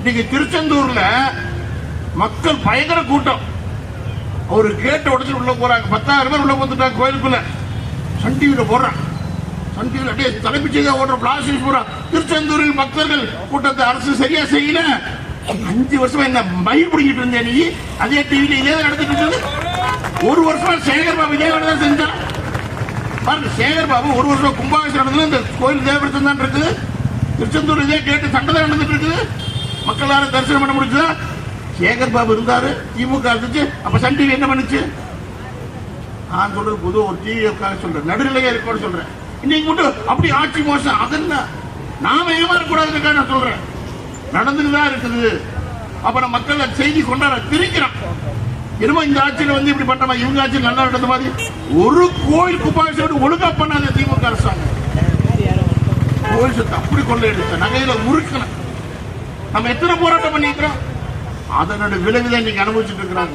இன்னைக்கு திருச்செந்தூர்ல மக்கள் பயங்கர கூட்டம். ஒரு கேட்ட உடச்சு உள்ள போறாங்க. 10,000 பேர் உள்ள வந்துட்டாங்க கோயிலுக்குள்ள. சன் டிவியில போடுறான். சன் டிவியில அப்படியே தலைப்புச் செய்தியா ஓடுற பிளாஸ்டிக் போறான். திருச்செந்தூரில் பக்தர்கள் கூட்டத்தை அரசு சரியா செய்யல. 5 வருஷமா என்ன மயில் பிடிக்கிட்டு இருந்தேன் நீ? அதே டிவியில இதே நடந்துட்டு இருந்தது. 1 வருஷமா சேகர் பாபு இதே வேலை தான் செஞ்சான். பாருங்க, சேகர் பாபு 1 வருஷம் கும்பாபிஷேகம் நடந்தது. இந்த கோயில் தேவபுரத்தில் தான் இருக்குது. திருச்செந்தூர் இதே கேட்டு சண்டை தான் நடந்துட்டு இருக்குது. மக்கள் யாரும் தரிசனம் பண்ண முடிஞ்சதா? சேகர் பாபு இருந்தாரு, திமுக இருந்துச்சு. அப்ப சன் டிவி என்ன பண்ணுச்சு? நான் சொல்றது பொது ஒரு டிவிக்காக சொல்றேன், நடுநிலையா இருக்க சொல்றேன். இன்னைக்கு மட்டும் அப்படி ஆட்சி மோசம் அதெல்லாம் நாம ஏமாறக்கூடாதுக்காக நான் சொல்றேன். நடந்துதான் இருக்குது. அப்புறம் மக்கள் செய்தி கொண்டாட திரிக்கிறான். என்னமோ இந்த ஆட்சியில வந்து இப்படி பண்ற இவங்க ஆட்சியில் நல்லா நடந்த மாதிரி ஒரு கோயில் கும்பாபிஷேகம் ஒழுங்கா பண்ணாத திமுக அரசாங்கம். கோயில் சொத்து அப்படி கொள்ளையடிச்ச நகையில முறுக்கணும். நம்ம எத்தனை போராட்டம் பண்ணிக்கிறோம்? அதனோட விளைவுதான் இன்னைக்கு அனுபவிச்சுட்டு இருக்கிறாங்க.